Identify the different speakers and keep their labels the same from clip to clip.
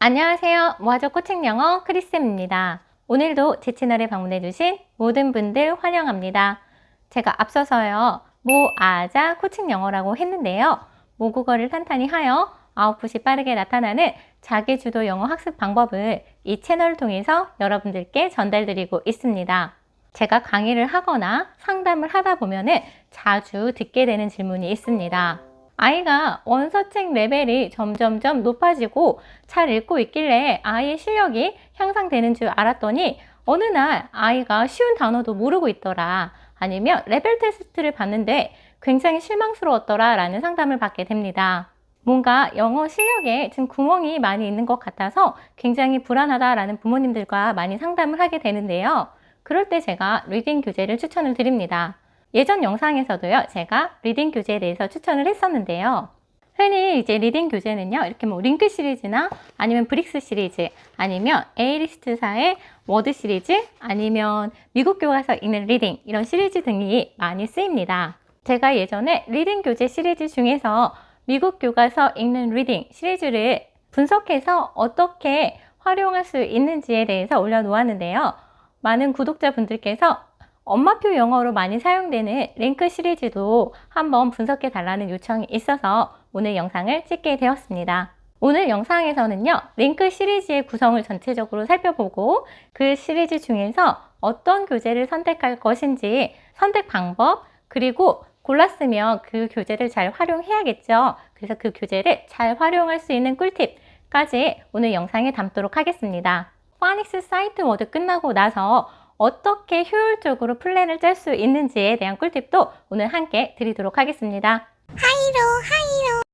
Speaker 1: 안녕하세요. 모아조 코칭 영어 크리쌤입니다. 오늘도 제 채널에 방문해주신 모든 분들 환영합니다. 제가 앞서서요, 모아자 코칭 영어라고 했는데요. 모국어를 탄탄히 하여 아웃풋이 빠르게 나타나는 자기주도 영어 학습 방법을 이 채널을 통해서 여러분들께 전달드리고 있습니다. 제가 강의를 하거나 상담을 하다 보면은 자주 듣게 되는 질문이 있습니다. 아이가 원서책 레벨이 점점점 높아지고 잘 읽고 있길래 아이의 실력이 향상되는 줄 알았더니 어느 날 아이가 쉬운 단어도 모르고 있더라. 아니면 레벨 테스트를 봤는데 굉장히 실망스러웠더라 라는 상담을 받게 됩니다. 뭔가 영어 실력에 지금 구멍이 많이 있는 것 같아서 굉장히 불안하다라는 부모님들과 많이 상담을 하게 되는데요. 그럴 때 제가 리딩 교재를 추천을 드립니다. 예전 영상에서도요, 제가 리딩 교재에 대해서 추천을 했었는데요. 흔히 이제 리딩 교재는요, 이렇게 뭐 링크 시리즈나 아니면 브릭스 시리즈, 아니면 A리스트사의 워드 시리즈, 아니면 미국 교과서 읽는 리딩, 이런 시리즈 등이 많이 쓰입니다. 제가 예전에 리딩 교재 시리즈 중에서 미국 교과서 읽는 리딩 시리즈를 분석해서 어떻게 활용할 수 있는지에 대해서 올려놓았는데요. 많은 구독자분들께서 엄마표 영어로 많이 사용되는 링크 시리즈도 한번 분석해 달라는 요청이 있어서 오늘 영상을 찍게 되었습니다. 오늘 영상에서는요, 링크 시리즈의 구성을 전체적으로 살펴보고 그 시리즈 중에서 어떤 교재를 선택할 것인지 선택 방법, 그리고 골랐으면 그 교재를 잘 활용해야겠죠. 그래서 그 교재를 잘 활용할 수 있는 꿀팁까지 오늘 영상에 담도록 하겠습니다. 파닉스 사이트 워드 끝나고 나서 어떻게 효율적으로 플랜을 짤 수 있는지에 대한 꿀팁도 오늘 함께 드리도록 하겠습니다. 하이로.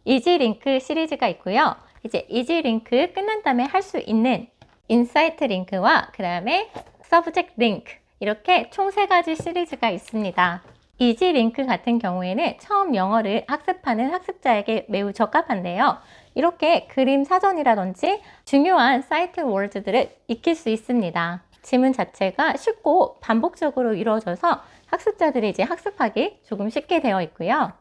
Speaker 1: 이지링크 시리즈가 있고요. 이제 이지링크 끝난 다음에 할 수 있는 인사이트 링크와 그 다음에 서브젝트 링크, 이렇게 총 3가지 시리즈가 있습니다. 이지링크 같은 경우에는 처음 영어를 학습하는 학습자에게 매우 적합한데요. 이렇게 그림 사전이라든지 중요한 사이트 월드들을 익힐 수 있습니다. 지문 자체가 쉽고 반복적으로 이루어져서 학습자들이 이제 학습하기 조금 쉽게 되어 있고요.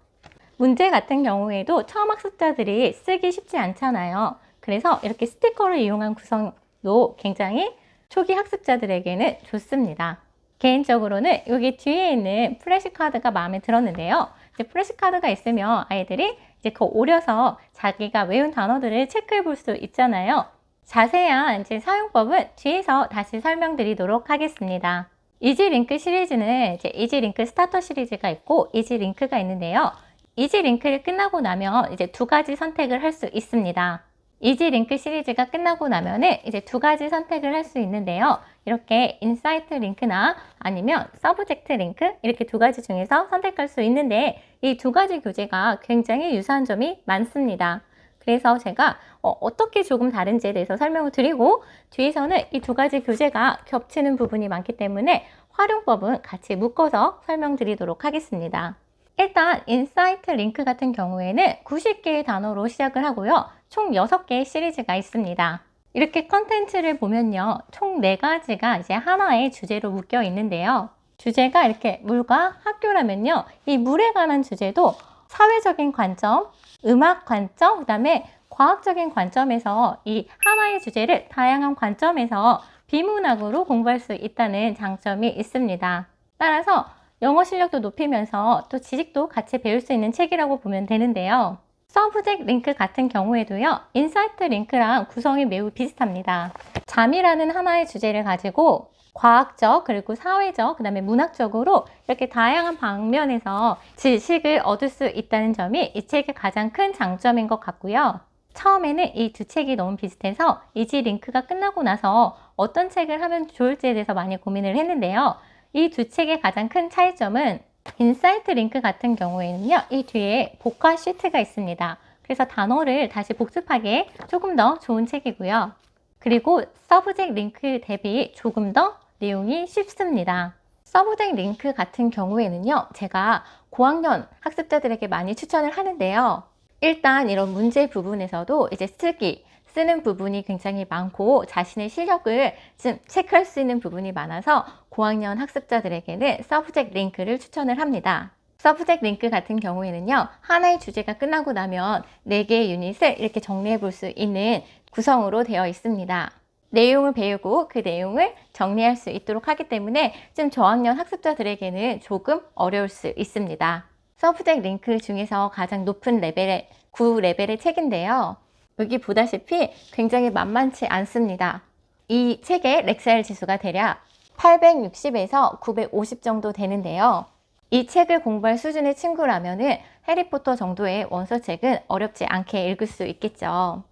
Speaker 1: 문제 같은 경우에도 처음 학습자들이 쓰기 쉽지 않잖아요. 그래서 이렇게 스티커를 이용한 구성도 굉장히 초기 학습자들에게는 좋습니다. 개인적으로는 여기 뒤에 있는 플래시카드가 마음에 들었는데요. 이제 플래시카드가 있으면 아이들이 이제 그거 오려서 자기가 외운 단어들을 체크해 볼 수 있잖아요. 자세한 이제 사용법은 뒤에서 다시 설명드리도록 하겠습니다. 이지링크 시리즈는 이제 이지링크 스타터 시리즈가 있고 이지링크가 있는데요. 이지링크를 끝나고 나면 이제 2가지 선택을 할 수 있습니다. 이지링크 시리즈가 끝나고 나면은 이제 2가지 선택을 할 수 있는데요. 이렇게 인사이트 링크나 아니면 서브젝트 링크, 이렇게 2가지 중에서 선택할 수 있는데 이 2가지 교재가 굉장히 유사한 점이 많습니다. 그래서 제가 어떻게 조금 다른지에 대해서 설명을 드리고 뒤에서는 이 2가지 교재가 겹치는 부분이 많기 때문에 활용법은 같이 묶어서 설명드리도록 하겠습니다. 일단 인사이트 링크 같은 경우에는 90개의 단어로 시작을 하고요. 총 6개의 시리즈가 있습니다. 이렇게 컨텐츠를 보면요. 총 4가지가 이제 하나의 주제로 묶여 있는데요. 주제가 이렇게 물과 학교라면요. 이 물에 관한 주제도 사회적인 관점, 음악 관점, 그 다음에 과학적인 관점에서 이 하나의 주제를 다양한 관점에서 비문학으로 공부할 수 있다는 장점이 있습니다. 따라서 영어 실력도 높이면서 또 지식도 같이 배울 수 있는 책이라고 보면 되는데요. 서브젝트 링크 같은 경우에도요. 인사이트 링크랑 구성이 매우 비슷합니다. 잠이라는 하나의 주제를 가지고 과학적, 그리고 사회적, 그 다음에 문학적으로 이렇게 다양한 방면에서 지식을 얻을 수 있다는 점이 이 책의 가장 큰 장점인 것 같고요. 처음에는 이 2책이 너무 비슷해서 이지링크가 끝나고 나서 어떤 책을 하면 좋을지에 대해서 많이 고민을 했는데요. 이 2책의 가장 큰 차이점은 인사이트 링크 같은 경우에는요, 이 뒤에 복화 시트가 있습니다. 그래서 단어를 다시 복습하기에 조금 더 좋은 책이고요. 그리고 서브젝트 링크 대비 조금 더 내용이 쉽습니다. 서브젝트 링크 같은 경우에는요, 제가 고학년 학습자들에게 많이 추천을 하는데요. 일단 이런 문제 부분에서도 이제 쓰는 부분이 굉장히 많고 자신의 실력을 좀 체크할 수 있는 부분이 많아서 고학년 학습자들에게는 서브젝트 링크를 추천을 합니다. 서브젝트 링크 같은 경우에는요, 하나의 주제가 끝나고 나면 4개의 유닛을 이렇게 정리해 볼 수 있는 구성으로 되어 있습니다. 내용을 배우고 그 내용을 정리할 수 있도록 하기 때문에 좀 저학년 학습자들에게는 조금 어려울 수 있습니다. 서브젝트 링크 중에서 가장 높은 레벨의 9레벨의 책인데요. 여기 보다시피 굉장히 만만치 않습니다. 이 책의 렉사일 지수가 대략 860에서 950 정도 되는데요. 이 책을 공부할 수준의 친구라면은 해리포터 정도의 원서책은 어렵지 않게 읽을 수 있겠죠.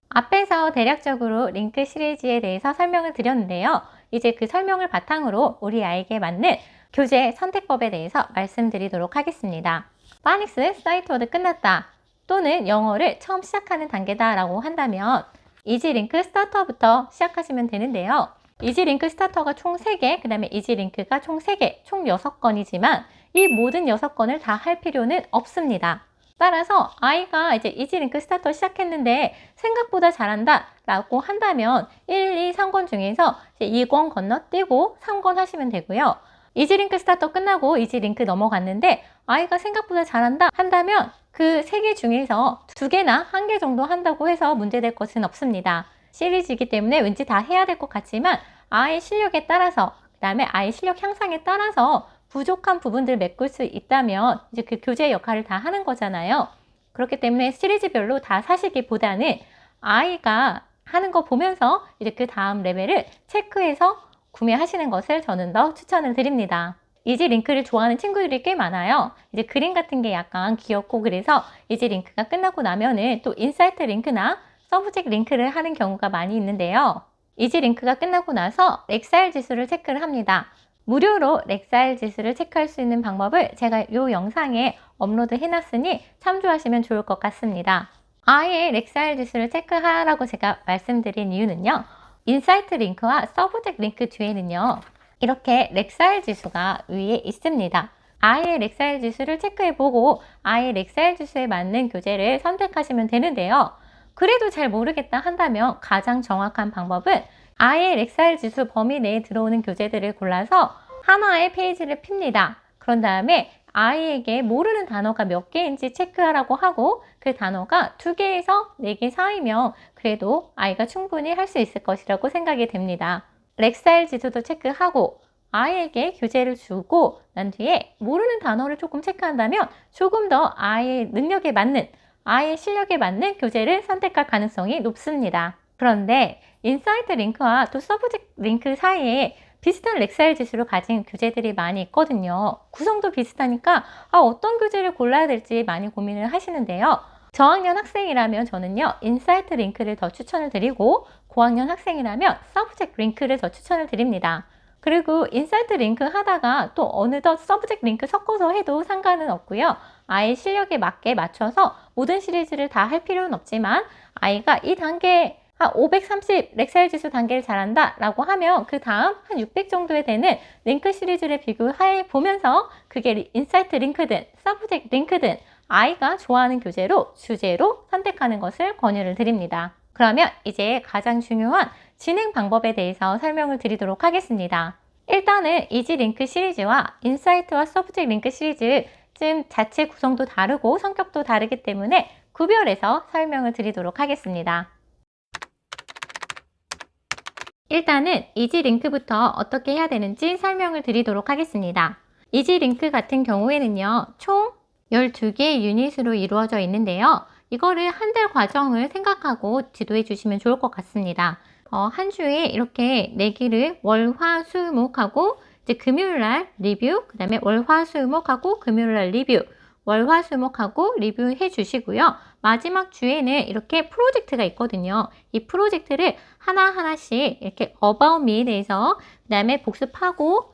Speaker 1: 앞에서 대략적으로 링크 시리즈에 대해서 설명을 드렸는데요. 이제 그 설명을 바탕으로 우리 아이에게 맞는 교재 선택법에 대해서 말씀드리도록 하겠습니다. 파닉스 사이트 워드 끝났다 또는 영어를 처음 시작하는 단계다 라고 한다면 이지링크 스타터부터 시작하시면 되는데요. 이지링크 스타터가 총 3개, 그 다음에 이지링크가 총 3개, 총 6건이지만 이 모든 6건을 다 할 필요는 없습니다. 따라서 아이가 이제 이지링크 스타터 시작했는데 생각보다 잘한다 라고 한다면 1, 2, 3권 중에서 2권 건너뛰고 3권 하시면 되고요. 이지링크 스타터 끝나고 이지링크 넘어갔는데 아이가 생각보다 잘한다 한다면 그 3개 중에서 2개나 1개 정도 한다고 해서 문제될 것은 없습니다. 시리즈이기 때문에 왠지 다 해야 될 것 같지만 아이의 실력에 따라서, 그 다음에 아이의 실력 향상에 따라서 부족한 부분들을 메꿀 수 있다면 이제 그 교재의 역할을 다 하는 거잖아요. 그렇기 때문에 시리즈별로 다 사시기보다는 아이가 하는 거 보면서 이제 그 다음 레벨을 체크해서 구매하시는 것을 저는 더 추천을 드립니다. 이지링크를 좋아하는 친구들이 꽤 많아요. 이제 그림 같은 게 약간 귀엽고 그래서 이지링크가 끝나고 나면은 또 인사이트 링크나 서브젝트 링크를 하는 경우가 많이 있는데요. 이지링크가 끝나고 나서 렉사일 지수를 체크를 합니다. 무료로 렉사일 지수를 체크할 수 있는 방법을 제가 이 영상에 업로드 해놨으니 참조하시면 좋을 것 같습니다. 아예 렉사일 지수를 체크하라고 제가 말씀드린 이유는요. 인사이트 링크와 서브젝트 링크 뒤에는요. 이렇게 렉사일 지수가 위에 있습니다. 아예 렉사일 지수를 체크해보고 아예 렉사일 지수에 맞는 교재를 선택하시면 되는데요. 그래도 잘 모르겠다 한다면 가장 정확한 방법은 아예 렉사일 지수 범위 내에 들어오는 교재들을 골라서 하나의 페이지를 핍니다. 그런 다음에 아이에게 모르는 단어가 몇 개인지 체크하라고 하고 그 단어가 2개에서 4개 사이면 그래도 아이가 충분히 할 수 있을 것이라고 생각이 됩니다. 렉사일 지수도 체크하고 아이에게 교재를 주고 난 뒤에 모르는 단어를 조금 체크한다면 조금 더 아이의 능력에 맞는, 아이의 실력에 맞는 교재를 선택할 가능성이 높습니다. 그런데 인사이트 링크와 또 서브젝트 링크 사이에 비슷한 렉사일 지수를 가진 교재들이 많이 있거든요. 구성도 비슷하니까 어떤 교재를 골라야 될지 많이 고민을 하시는데요. 저학년 학생이라면 저는요, 인사이트 링크를 더 추천을 드리고 고학년 학생이라면 서브젝트 링크를 더 추천을 드립니다. 그리고 인사이트 링크 하다가 또 어느덧 서브젝트 링크 섞어서 해도 상관은 없고요. 아이 실력에 맞게 맞춰서 모든 시리즈를 다 할 필요는 없지만 아이가 이 단계 530 렉사일 지수 단계를 잘한다 라고 하면 그 다음 한 600 정도에 되는 링크 시리즈를 비교해 보면서 그게 인사이트 링크든 서브젝트 링크든 아이가 좋아하는 교재로 주제로 선택하는 것을 권유를 드립니다. 그러면 이제 가장 중요한 진행 방법에 대해서 설명을 드리도록 하겠습니다. 일단은 이지링크 시리즈와 인사이트와 서브젝트 링크 시리즈 좀 자체 구성도 다르고 성격도 다르기 때문에 구별해서 설명을 드리도록 하겠습니다. 일단은 이지링크부터 어떻게 해야 되는지 설명을 드리도록 하겠습니다. 이지링크 같은 경우에는요, 총 12개의 유닛으로 이루어져 있는데요. 이거를 한 달 과정을 생각하고 지도해 주시면 좋을 것 같습니다. 한 주에 이렇게 내기를 월, 화, 수, 목하고 이제 금요일날 리뷰, 그 다음에 월, 화, 수, 목하고 금요일날 리뷰, 월, 화, 수, 목하고 리뷰해 주시고요. 마지막 주에는 이렇게 프로젝트가 있거든요. 이 프로젝트를 하나하나씩 이렇게 About Me에 대해서 그 다음에 복습하고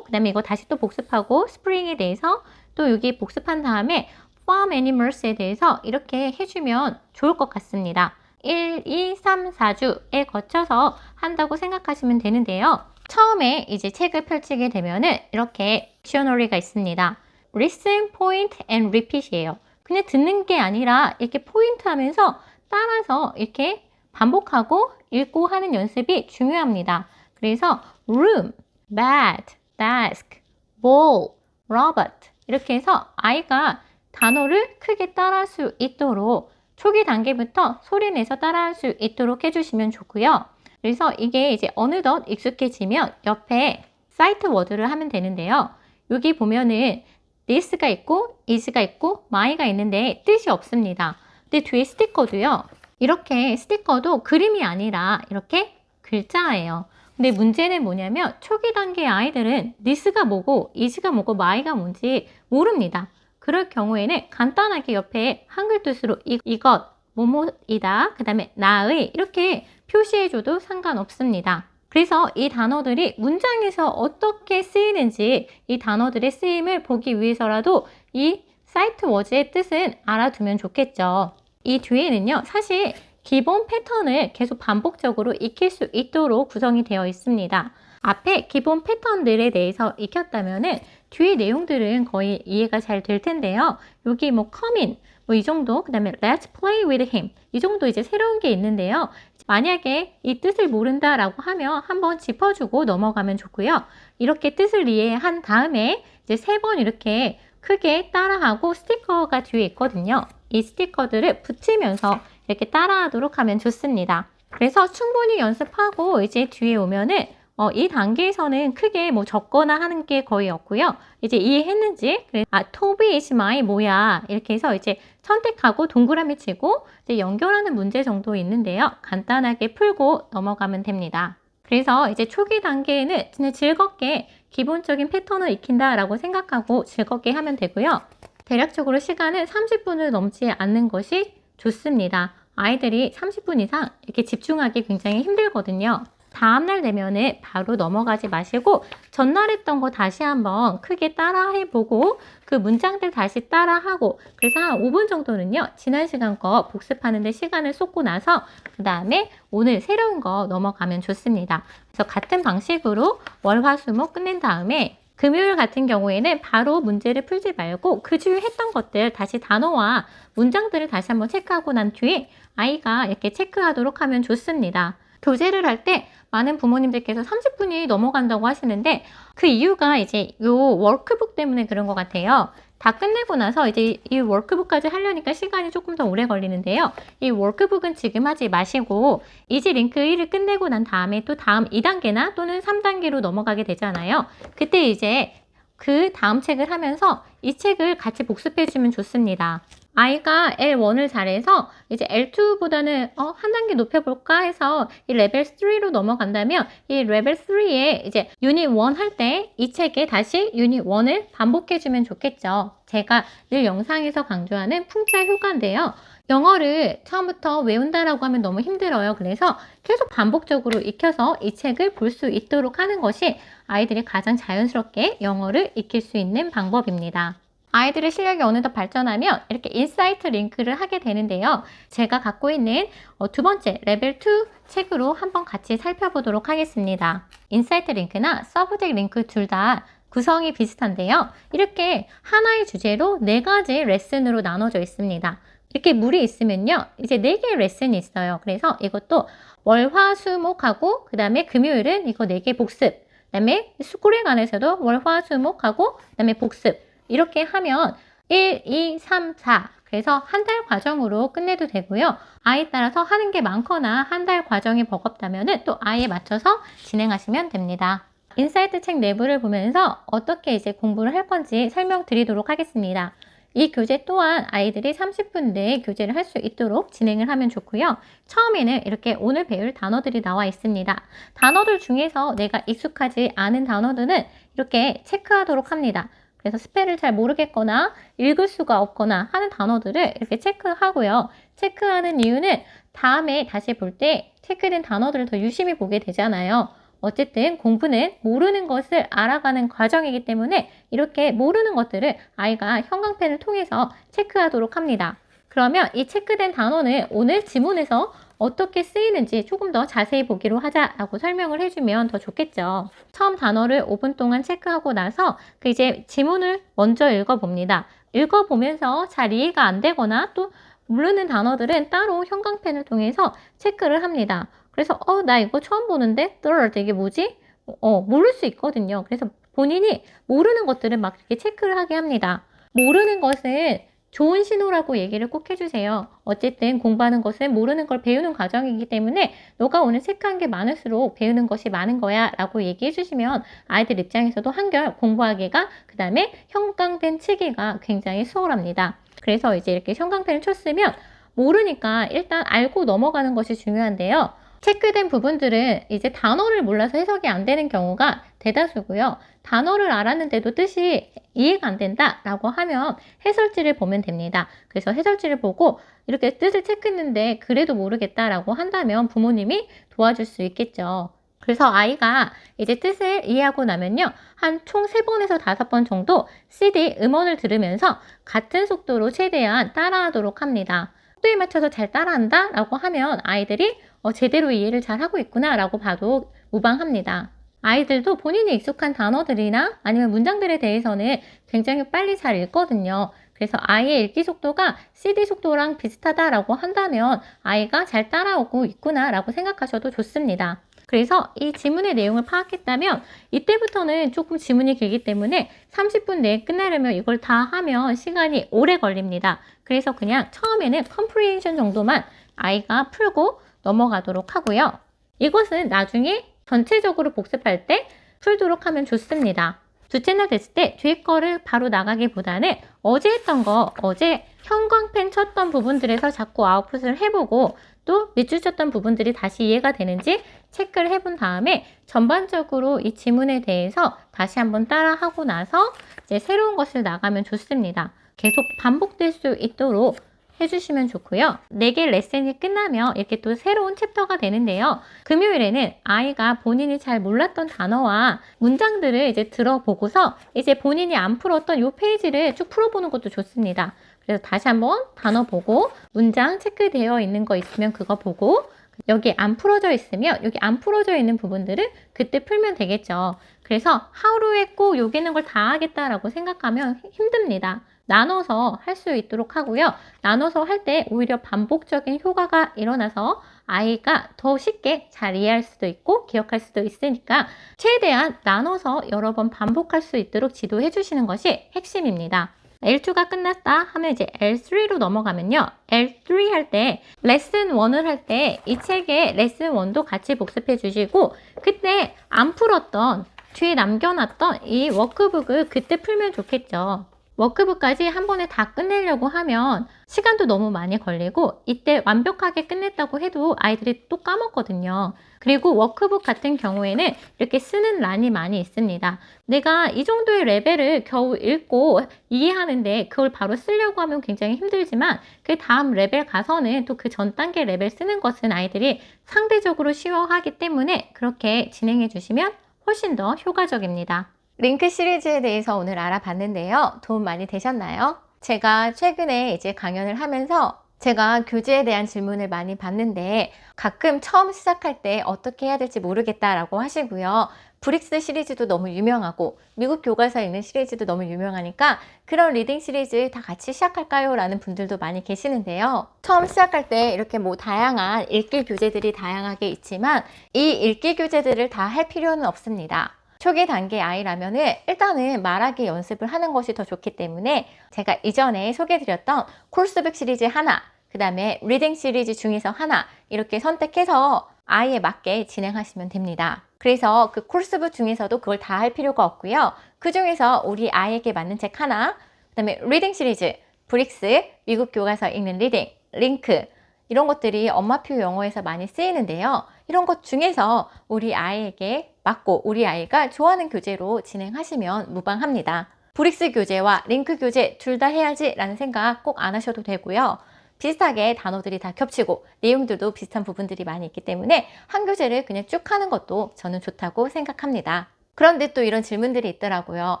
Speaker 1: 그 다음에 이거 다시 또 복습하고 스프링에 대해서 또 여기 복습한 다음에 Farm Animals에 대해서 이렇게 해주면 좋을 것 같습니다. 1, 2, 3, 4주에 거쳐서 한다고 생각하시면 되는데요. 처음에 이제 책을 펼치게 되면은 이렇게 딕셔너리가 있습니다. Listen, Point and Repeat이에요. 그냥 듣는 게 아니라 이렇게 포인트 하면서 따라서 이렇게 반복하고 읽고 하는 연습이 중요합니다. 그래서 room, bed, desk, ball, robot 이렇게 해서 아이가 단어를 크게 따라할 수 있도록 초기 단계부터 소리 내서 따라할 수 있도록 해주시면 좋고요. 그래서 이게 이제 어느덧 익숙해지면 옆에 사이트 워드를 하면 되는데요. 여기 보면은 this가 있고 is가 있고 my가 있는데 뜻이 없습니다. 근데 뒤에 스티커도요. 이렇게 스티커도 그림이 아니라 이렇게 글자예요. 근데 문제는 뭐냐면 초기 단계 아이들은 this가 뭐고 is가 뭐고 my가 뭔지 모릅니다. 그럴 경우에는 간단하게 옆에 한글 뜻으로 이것, 뭐뭐이다, 그 다음에 나의 이렇게 표시해줘도 상관없습니다. 그래서 이 단어들이 문장에서 어떻게 쓰이는지 이 단어들의 쓰임을 보기 위해서라도 이 사이트 워즈의 뜻은 알아두면 좋겠죠. 이 뒤에는요, 사실 기본 패턴을 계속 반복적으로 익힐 수 있도록 구성이 되어 있습니다. 앞에 기본 패턴들에 대해서 익혔다면은 뒤에 내용들은 거의 이해가 잘 될 텐데요. 여기 뭐 come in, 뭐 이 정도, 그 다음에 let's play with him, 이 정도 이제 새로운 게 있는데요. 만약에 이 뜻을 모른다라고 하면 한번 짚어주고 넘어가면 좋고요. 이렇게 뜻을 이해한 다음에 이제 3번 이렇게 크게 따라하고 스티커가 뒤에 있거든요. 이 스티커들을 붙이면서 이렇게 따라하도록 하면 좋습니다. 그래서 충분히 연습하고 이제 뒤에 오면은 이 단계에서는 크게 뭐 적거나 하는 게 거의 없고요. 이제 이해했는지, 토비 is my 뭐야 이렇게 해서 이제 선택하고 동그라미 치고 이제 연결하는 문제 정도 있는데요. 간단하게 풀고 넘어가면 됩니다. 그래서 이제 초기 단계에는 진짜 즐겁게 기본적인 패턴을 익힌다라고 생각하고 즐겁게 하면 되고요. 대략적으로 시간은 30분을 넘지 않는 것이 좋습니다. 아이들이 30분 이상 이렇게 집중하기 굉장히 힘들거든요. 다음날 되면은 바로 넘어가지 마시고 전날 했던 거 다시 한번 크게 따라해보고 그 문장들 다시 따라하고 그래서 한 5분 정도는요 지난 시간 거 복습하는 데 시간을 쏟고 나서 그 다음에 오늘 새로운 거 넘어가면 좋습니다. 그래서 같은 방식으로 월, 화, 수, 목 끝낸 다음에 금요일 같은 경우에는 바로 문제를 풀지 말고 그 주에 했던 것들 다시 단어와 문장들을 다시 한번 체크하고 난 뒤에 아이가 이렇게 체크하도록 하면 좋습니다. 교재를 할 때 많은 부모님들께서 30분이 넘어간다고 하시는데 그 이유가 이제 요 워크북 때문에 그런 것 같아요. 다 끝내고 나서 이제 이 워크북까지 하려니까 시간이 조금 더 오래 걸리는데요. 이 워크북은 지금 하지 마시고 이지 링크 1을 끝내고 난 다음에 또 다음 2단계나 또는 3단계로 넘어가게 되잖아요. 그때 이제 그 다음 책을 하면서 이 책을 같이 복습해주면 좋습니다. 아이가 L1을 잘해서 이제 L2보다는 한 단계 높여볼까 해서 이 레벨 3로 넘어간다면 이 레벨 3에 이제 유닛 1 할 때 이 책에 다시 유닛 1을 반복해주면 좋겠죠. 제가 늘 영상에서 강조하는 풍차 효과인데요. 영어를 처음부터 외운다라고 하면 너무 힘들어요. 그래서 계속 반복적으로 익혀서 이 책을 볼 수 있도록 하는 것이 아이들이 가장 자연스럽게 영어를 익힐 수 있는 방법입니다. 아이들의 실력이 어느덧 발전하면 이렇게 인사이트 링크를 하게 되는데요. 제가 갖고 있는 두 번째 레벨 2 책으로 한번 같이 살펴보도록 하겠습니다. 인사이트 링크나 서브젝트 링크 둘 다 구성이 비슷한데요. 이렇게 하나의 주제로 4가지 레슨으로 나눠져 있습니다. 이렇게 물이 있으면요. 이제 4개의 레슨이 있어요. 그래서 이것도 월, 화, 수, 목하고 그 다음에 금요일은 이거 4개 복습, 그 다음에 스쿨에 관해서도 월, 화, 수, 목하고 그 다음에 복습 이렇게 하면 1, 2, 3, 4 그래서 한 달 과정으로 끝내도 되고요. 아이에 따라서 하는 게 많거나 한 달 과정이 버겁다면 또 아이에 맞춰서 진행하시면 됩니다. 인사이트 책 내부를 보면서 어떻게 이제 공부를 할 건지 설명드리도록 하겠습니다. 이 교재 또한 아이들이 30분 내에 교재를 할 수 있도록 진행을 하면 좋고요. 처음에는 이렇게 오늘 배울 단어들이 나와 있습니다. 단어들 중에서 내가 익숙하지 않은 단어들은 이렇게 체크하도록 합니다. 그래서 스펠을 잘 모르겠거나 읽을 수가 없거나 하는 단어들을 이렇게 체크하고요. 체크하는 이유는 다음에 다시 볼 때 체크된 단어들을 더 유심히 보게 되잖아요. 어쨌든 공부는 모르는 것을 알아가는 과정이기 때문에 이렇게 모르는 것들을 아이가 형광펜을 통해서 체크하도록 합니다. 그러면 이 체크된 단어는 오늘 지문에서 어떻게 쓰이는지 조금 더 자세히 보기로 하자라고 설명을 해주면 더 좋겠죠. 처음 단어를 5분 동안 체크하고 나서 그 이제 지문을 먼저 읽어봅니다. 읽어보면서 잘 이해가 안 되거나 또 모르는 단어들은 따로 형광펜을 통해서 체크를 합니다. 그래서 나 이거 처음 보는데? 이게 뭐지? 모를 수 있거든요. 그래서 본인이 모르는 것들은 막 이렇게 체크를 하게 합니다. 모르는 것은 좋은 신호라고 얘기를 꼭 해주세요. 어쨌든 공부하는 것은 모르는 걸 배우는 과정이기 때문에 너가 오늘 체크한 게 많을수록 배우는 것이 많은 거야 라고 얘기해 주시면 아이들 입장에서도 한결 공부하기가, 그 다음에 형광펜 치기가 굉장히 수월합니다. 그래서 이제 이렇게 형광펜을 쳤으면 모르니까 일단 알고 넘어가는 것이 중요한데요. 체크된 부분들은 이제 단어를 몰라서 해석이 안 되는 경우가 대다수고요. 단어를 알았는데도 뜻이 이해가 안 된다 라고 하면 해설지를 보면 됩니다. 그래서 해설지를 보고 이렇게 뜻을 체크했는데 그래도 모르겠다 라고 한다면 부모님이 도와줄 수 있겠죠. 그래서 아이가 이제 뜻을 이해하고 나면요, 한 총 3번에서 5번 정도 CD 음원을 들으면서 같은 속도로 최대한 따라하도록 합니다. 속도에 맞춰서 잘 따라한다 라고 하면 아이들이 제대로 이해를 잘 하고 있구나 라고 봐도 무방합니다. 아이들도 본인이 익숙한 단어들이나 아니면 문장들에 대해서는 굉장히 빨리 잘 읽거든요. 그래서 아이의 읽기 속도가 CD 속도랑 비슷하다라고 한다면 아이가 잘 따라오고 있구나 라고 생각하셔도 좋습니다. 그래서 이 지문의 내용을 파악했다면 이때부터는 조금 지문이 길기 때문에 30분 내에 끝내려면 이걸 다 하면 시간이 오래 걸립니다. 그래서 그냥 처음에는 컴프리hen션 정도만 아이가 풀고 넘어가도록 하고요. 이것은 나중에 전체적으로 복습할 때 풀도록 하면 좋습니다. 두 채널 됐을 때 뒤에 거를 바로 나가기보다는 어제 했던 거, 어제 형광펜 쳤던 부분들에서 자꾸 아웃풋을 해보고 또 밑줄 쳤던 부분들이 다시 이해가 되는지 체크를 해본 다음에 전반적으로 이 지문에 대해서 다시 한번 따라하고 나서 이제 새로운 것을 나가면 좋습니다. 계속 반복될 수 있도록 해주시면 좋고요. 4개 레슨이 끝나면 이렇게 또 새로운 챕터가 되는데요. 금요일에는 아이가 본인이 잘 몰랐던 단어와 문장들을 이제 들어보고서 이제 본인이 안 풀었던 이 페이지를 쭉 풀어보는 것도 좋습니다. 그래서 다시 한번 단어 보고 문장 체크되어 있는 거 있으면 그거 보고 여기 안 풀어져 있으면 여기 안 풀어져 있는 부분들을 그때 풀면 되겠죠. 그래서 하루에 꼭 여기 있는 걸 다 하겠다라고 생각하면 힘듭니다. 나눠서 할 수 있도록 하고요. 나눠서 할 때 오히려 반복적인 효과가 일어나서 아이가 더 쉽게 잘 이해할 수도 있고 기억할 수도 있으니까 최대한 나눠서 여러 번 반복할 수 있도록 지도해 주시는 것이 핵심입니다. L2가 끝났다 하면 이제 L3로 넘어가면요. L3 할 때 레슨 1을 할 때 이 책의 레슨 1도 같이 복습해 주시고 그때 안 풀었던 뒤에 남겨놨던 이 워크북을 그때 풀면 좋겠죠. 워크북까지 한 번에 다 끝내려고 하면 시간도 너무 많이 걸리고 이때 완벽하게 끝냈다고 해도 아이들이 또 까먹거든요. 그리고 워크북 같은 경우에는 이렇게 쓰는 란이 많이 있습니다. 내가 이 정도의 레벨을 겨우 읽고 이해하는데 그걸 바로 쓰려고 하면 굉장히 힘들지만 그 다음 레벨 가서는 또 그 전 단계 레벨 쓰는 것은 아이들이 상대적으로 쉬워하기 때문에 그렇게 진행해 주시면 훨씬 더 효과적입니다. 링크 시리즈에 대해서 오늘 알아봤는데요. 도움 많이 되셨나요? 제가 최근에 이제 강연을 하면서 제가 교재에 대한 질문을 많이 받는데 가끔 처음 시작할 때 어떻게 해야 될지 모르겠다라고 하시고요. 브릭스 시리즈도 너무 유명하고 미국 교과서 읽는 시리즈도 너무 유명하니까 그런 리딩 시리즈 다 같이 시작할까요? 라는 분들도 많이 계시는데요. 처음 시작할 때 이렇게 뭐 다양한 읽기 교재들이 다양하게 있지만 이 읽기 교재들을 다 할 필요는 없습니다. 초기 단계 아이라면은 일단은 말하기 연습을 하는 것이 더 좋기 때문에 제가 이전에 소개해드렸던 코र्स북 시리즈 하나, 그 다음에 리딩 시리즈 중에서 하나 이렇게 선택해서 아이에 맞게 진행하시면 됩니다. 그래서 그 코र्स북 중에서도 그걸 다 할 필요가 없고요. 그 중에서 우리 아이에게 맞는 책 하나, 그 다음에 리딩 시리즈, 브릭스, 미국 교과서 읽는 리딩, 링크 이런 것들이 엄마표 영어에서 많이 쓰이는데요. 이런 것 중에서 우리 아이에게 맞고 우리 아이가 좋아하는 교재로 진행하시면 무방합니다. 브릭스 교재와 링크 교재 둘 다 해야지 라는 생각 꼭 안 하셔도 되고요. 비슷하게 단어들이 다 겹치고 내용들도 비슷한 부분들이 많이 있기 때문에 한 교재를 그냥 쭉 하는 것도 저는 좋다고 생각합니다. 그런데 또 이런 질문들이 있더라고요.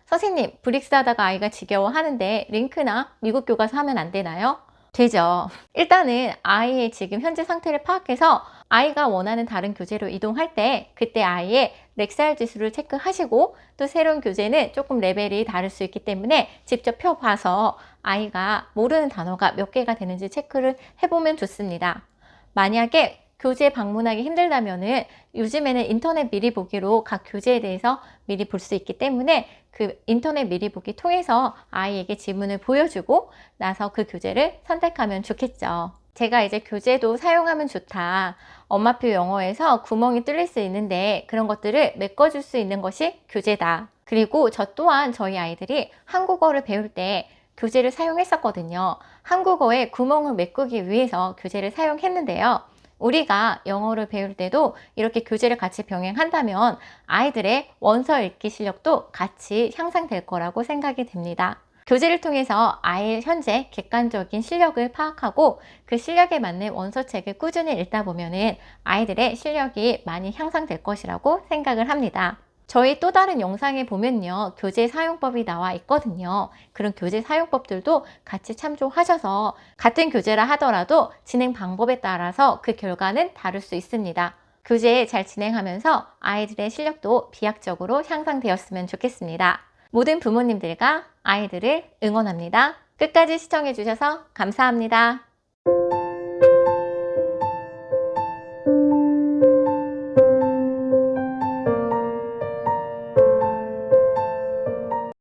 Speaker 1: 선생님, 브릭스 하다가 아이가 지겨워하는데 링크나 미국 교과서 하면 안 되나요? 되죠. 일단은 아이의 지금 현재 상태를 파악해서 아이가 원하는 다른 교재로 이동할 때 그때 아이의 렉살 지수를 체크하시고 또 새로운 교재는 조금 레벨이 다를 수 있기 때문에 직접 펴봐서 아이가 모르는 단어가 몇 개가 되는지 체크를 해보면 좋습니다. 만약에 교재 방문하기 힘들다면은 요즘에는 인터넷 미리 보기로 각 교재에 대해서 미리 볼 수 있기 때문에 그 인터넷 미리 보기 통해서 아이에게 지문을 보여주고 나서 그 교재를 선택하면 좋겠죠. 제가 이제 교재도 사용하면 좋다. 엄마표 영어에서 구멍이 뚫릴 수 있는데 그런 것들을 메꿔줄 수 있는 것이 교재다. 그리고 저 또한 저희 아이들이 한국어를 배울 때 교재를 사용했었거든요. 한국어에 구멍을 메꾸기 위해서 교재를 사용했는데요. 우리가 영어를 배울 때도 이렇게 교재를 같이 병행한다면 아이들의 원서 읽기 실력도 같이 향상될 거라고 생각이 됩니다. 교재를 통해서 아이의 현재 객관적인 실력을 파악하고 그 실력에 맞는 원서책을 꾸준히 읽다 보면은 아이들의 실력이 많이 향상될 것이라고 생각을 합니다. 저희 또 다른 영상에 보면요, 교재 사용법이 나와 있거든요. 그런 교재 사용법들도 같이 참조하셔서 같은 교재라 하더라도 진행 방법에 따라서 그 결과는 다를 수 있습니다. 교재 잘 진행하면서 아이들의 실력도 비약적으로 향상되었으면 좋겠습니다. 모든 부모님들과 아이들을 응원합니다. 끝까지 시청해 주셔서 감사합니다.